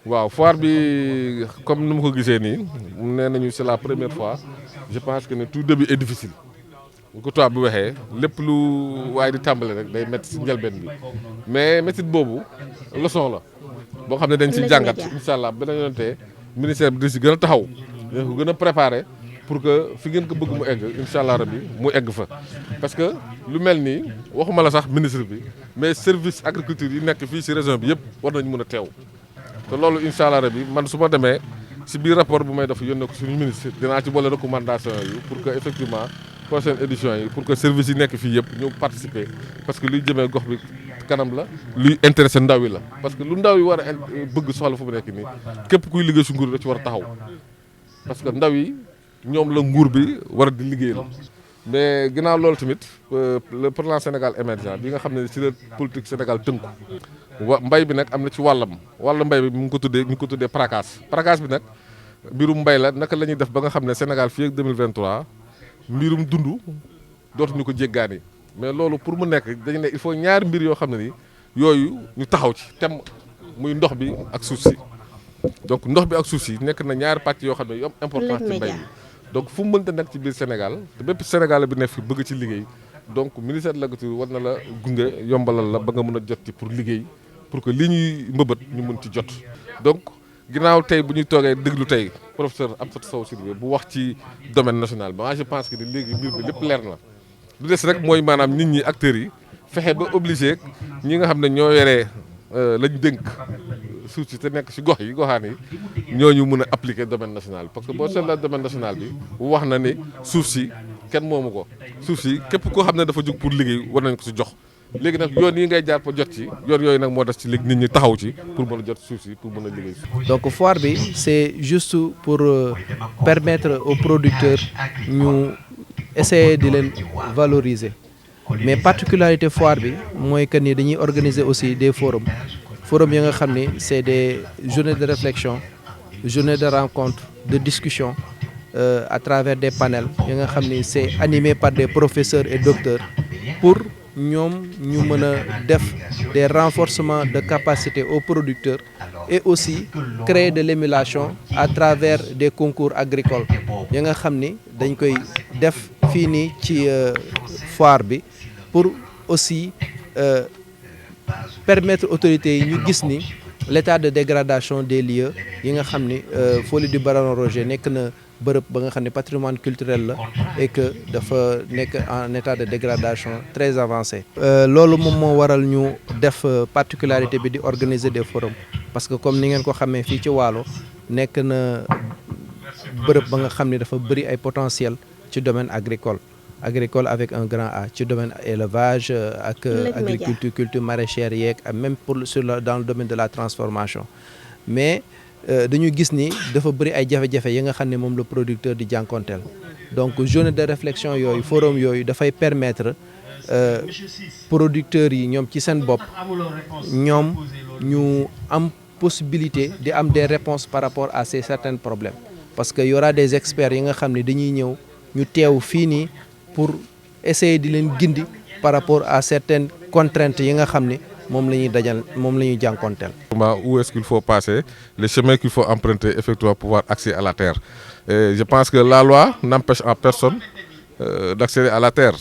waaw foire bi comme ni ma ko gisee nii nee nañu c'est la première fois je pense que ne tout début est difficile bu ko tubaab bi waxee lépp lu waaye di tàmbale rek day métti si njëlbeen bi mais métti boobu leçon la boo xam ne dañ si jàngat incha allah beneen yoon te ministère bi di si gën a taxaw dañ ko gën a préparé pour que fi ngeen ko bëgg mu egg incha allah rabbi mu egg fa. parce que lu mel nii waxuma la sax ministre bi mais service agriculture yi nekk fii si région bi yëpp war nañu mën a teew. te loolu incha allah rabi man su ma demee si biir rapport bu may def yónnee ko suñu ministre dinaa ci boole recommandation yi pour que effectivement prochaine édition yi pour que service yi nekk fii yëpp ñu participer parce que luy jëmee gox bi kanam la luy intéressé ndaw yi la parce que lu ndaw yi war a bëgg soxla fu mu nekk nii képp kuy liggéey si nguur da ci war a taxaw parce que ndaw yi ñoom la nguur bi war a di liggéey la mais ginnaaw loolu tamit le plan Sénégal émergent bi nga xam ne ci la politique Sénégal tënku mbay bi nag am na ci wàllu mbay bi mu ngi ko tuddee PRACAS bi nag mbirum mbay la naka la ñuy def ba nga xam ne Sénégal fii ak 2023 mbirum dund dootuñu ko jéggaani mais loolu pour mu nekk dañu ne il faut ñaari mbir yoo xam ne ni yooyu ñu taxaw ci tem muy ndox bi ak suuf si donc ndox bi ak suuf si nekk na ñaari pàcc yoo xam ne yu am importance ci mbay bi donc fu mu mënta nekk ci biir Sénégal te bépp Sénégal bi nekk fi bëgg ci liggéey donc ministère de l'agriculture war na la gunge yombalal la ba nga mën a jot ci pour liggéey pour que li ñuy mbëbët ñu mën ci jot. donc ginnaaw tey bu ñuy toogee déglu tey professeur Amsatou Sow Sidibé bu wax ci domaine national bi je pense que ni léegi mbir bi lépp leer na lu des rek mooy maanaam nit ñi acteurs yi fexe ba obligé ñi nga xam ne ñoo yoree lañ dénk suuf si te nekk si gox yi goxaan yi ñooñu mën a appliquer domaine national bi parce que boo seetloo domaine national bi wax na ni suuf si kenn moomu ko suuf si képp koo xam ne dafa jóg pour liggéey war nañ ko si jox léegi nag yoon yi ngay jaar pour jot ci yoon yooyu nag moo des ci léegi nit ñi taxaw ci pour mën a jot suuf si pour mën a liggéey. donc foire bi c'est juste pour permettre aux producteurs ñu essayer di leen valoriser mais particularité foire bi mooy que ni dañuy organiser aussi des forums yi nga xam ni c'est des journées de réflexion journées de rencontre de discussion à travers des panels yi nga xam ni c'est animé par des professeurs et docteurs pour ñoom ñu mën a def des renforcements de capacité aux producteurs et aussi créer de l'émulation à travers des concours agricoles yi nga xam ni dañ koy def fii nii ci foire bi pour aussi permettre autorités yi ñu gis ni l'état de dégradation des lieux yi nga xam ni Folie du Baron Roger nekk na bërëb ba nga xam ne patrimoine culturel la et que dafa nekk en état de dégradation très avancé. loolu moom moo waral ñu def particularité bi di organiser des forums parce que comme ni ngeen ko xamee fii ci Waalo nekk na bërëb ba nga xam ne dafa bëri ay potentiel ci domaine agricole avec un grand A ci domaine élevage ak culture maraîchère yeeg même dans le domaine de la transformation mais dañu gis ni dafa bëri ay jafe-jafe yi nga xam ne moom le producteur di jànkonteel donc journée de réflexion yooyu forum yooyu dafay permettre producteurs yi ñoom ci seen bopp ñoom ñu am possibilité di am des réponses par rapport à ces certains problèmes parce que y aura des experts yi nga xam ne dañuy ñëw ñu teew fii nii pour essayer di leen gindi par rapport à certaines contraintes yi nga xam ne moom la ñuy jànkonteel. Où est-ce qu'il faut passer, les chemins qu'il faut emprunter effectivement pour pouvoir accéder à la terre. Et je pense que la loi n'empêche en personne d'accéder à la terre.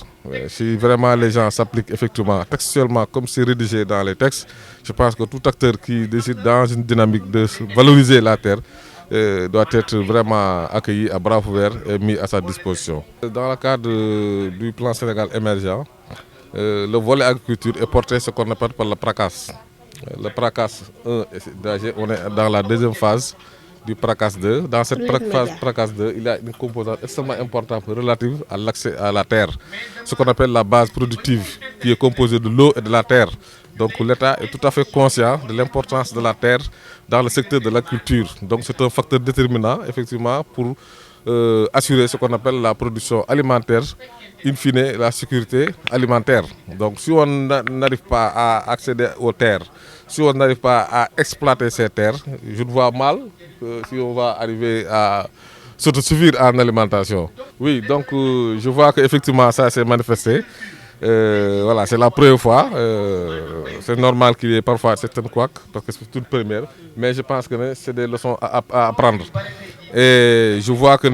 Si vraiment les gens s'appliquent effectivement textuellement comme c'est rédigé dans les textes, je pense que tout acteur qui décide dans une dynamique de valoriser la terre doit être vraiment accueilli à bras ouverts et mis à sa disposition. Dans le cadre du plan Sénégal émergent, le volet agriculture est porté ce qu'on appelle par le PRACAS. Le PRACAS 1, on est dans la deuxième phase du PRACAS 2. Dans cette phase PRACAS 2, il y a une composante extrêmement importante relative à l'accès à la terre, ce qu'on appelle la base productive, qui est composée de l'eau et de la terre. Donc l'État est tout à fait conscient de l'importance de la terre dans le secteur de l'agriculture. Donc c'est un facteur déterminant, effectivement, pour assurer ce qu'on appelle la production alimentaire, in fine la sécurité alimentaire. Donc si on n'arrive pas à accéder aux terres, si on n'arrive pas à exploiter ces terres, je vois mal si on va arriver à s'autosuffire en alimentation. Oui, donc je vois qu'effectivement ça s'est manifesté. Voilà, c'est la première fois. C'est normal qu'il y ait parfois certaines couacs parce que c'est une première. Mais je pense que c'est des leçons à apprendre. Et je vois que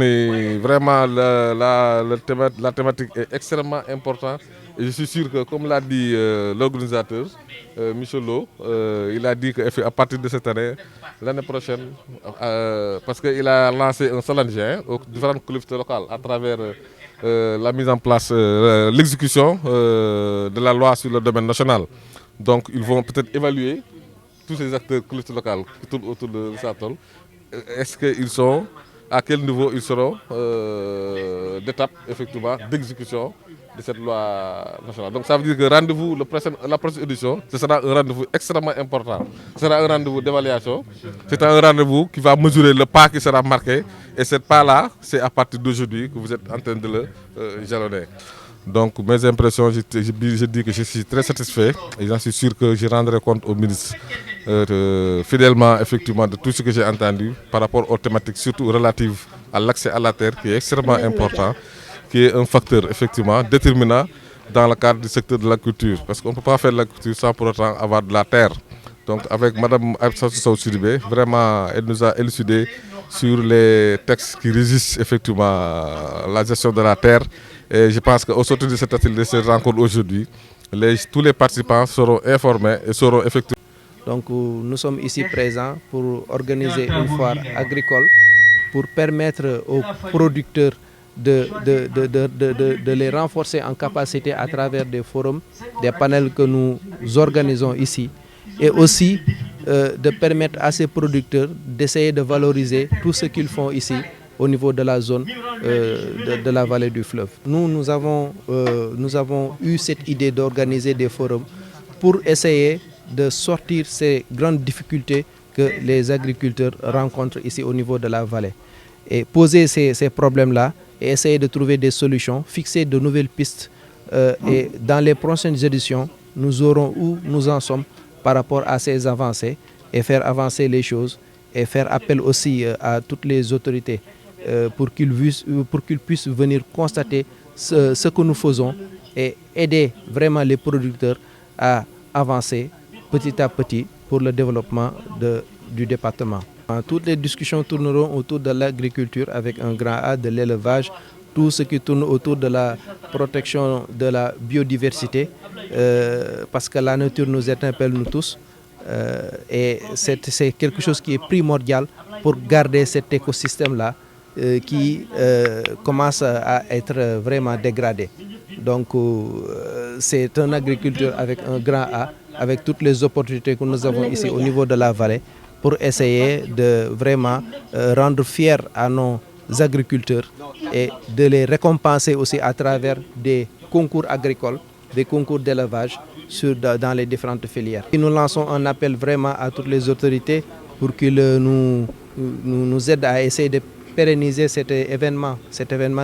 vraiment la thématique est extrêmement importante. Et je suis sûr que, comme l'a dit l'organisateur, Michel Lo, il a dit qu'à partir de cette année, l'année prochaine, parce qu'il a lancé un challenger aux différentes collectivités locales à travers la mise en place, l'exécution de la loi sur le domaine national. Donc ils vont peut-être évaluer tous ces acteurs collectivités locales qui tournent autour de Satol. Est-ce qu'ils sont, à quel niveau ils seront d'étape effectivement d'exécution de cette loi nationale. Donc ça veut dire que rendez-vous, la prochaine édition, ce sera un rendez-vous extrêmement important. Ce sera un rendez-vous d'évaluation. C'est un rendez-vous qui va mesurer le pas qui sera marqué. Et ce pas-là, c'est à partir d'aujourd'hui que vous êtes en train de le jalonner. Donc mes impressions, je dis que je suis très satisfait et j'en suis sûr que je rendrai compte au ministre fidèlement effectivement de tout ce que j'ai entendu par rapport aux thématiques surtout relatives à l'accès à la terre qui est extrêmement important, qui est un facteur effectivement déterminant dans le cadre du secteur de la culture. Parce qu'on ne peut pas faire de la culture sans pour autant avoir de la terre. Donc avec Mme Absassou Sidibé, vraiment elle nous a élucidé sur les textes qui régissent effectivement la gestion de la terre. Et je pense qu'au sortir de cet atelier, de cette rencontre aujourd'hui, tous les participants seront informés et seront effectivement. Donc nous sommes ici présents pour organiser une foire agricole pour permettre aux producteurs de les renforcer en capacité à travers des forums, des panels que nous organisons ici, et aussi de permettre à ces producteurs d'essayer de valoriser tout ce qu'ils font ici au niveau de la zone de la vallée du fleuve. Nous avons eu cette idée d'organiser des forums pour essayer de sortir ces grandes difficultés que les agriculteurs rencontrent ici au niveau de la vallée. Et poser ces problèmes-là et essayer de trouver des solutions, fixer de nouvelles pistes. Et dans les prochaines éditions, nous aurons où nous en sommes par rapport à ces avancées et faire avancer les choses et faire appel aussi à toutes les autorités pour qu'ils puissent venir constater ce que nous faisons et aider vraiment les producteurs à avancer petit à petit pour le développement du département. Toutes les discussions tourneront autour de l'agriculture avec un grand A, de l'élevage, tout ce qui tourne autour de la protection de la biodiversité, parce que la nature nous interpelle nous tous. Et c'est quelque chose qui est primordial pour garder cet écosystème-là qui commence à être vraiment dégradé. Donc c'est un agriculteur avec un grand A, avec toutes les opportunités que nous avons ici au niveau de la vallée, pour essayer de vraiment rendre fiers à nos agriculteurs et de les récompenser aussi à travers des concours agricoles, des concours d'élevage dans les différentes filières. Et nous lançons un appel vraiment à toutes les autorités pour qu'ils nous aident à essayer de pérenniser cet événement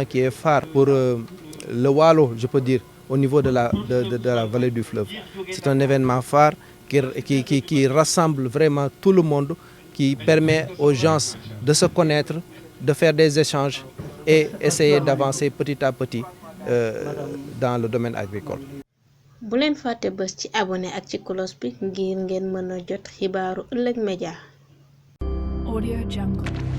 qui est phare pour le Waalo, je peux dire, au niveau de la vallée du fleuve. C'est un événement phare qui rassemble vraiment tout le monde, qui permet aux gens de se connaître, de faire des échanges et essayer d'avancer petit à petit dans le domaine agricole. bu leen fàtte bës ci abonné ak ci cloche bi ngir ngeen mën a jot xibaaru Ëllëg Média. Audio Jungle.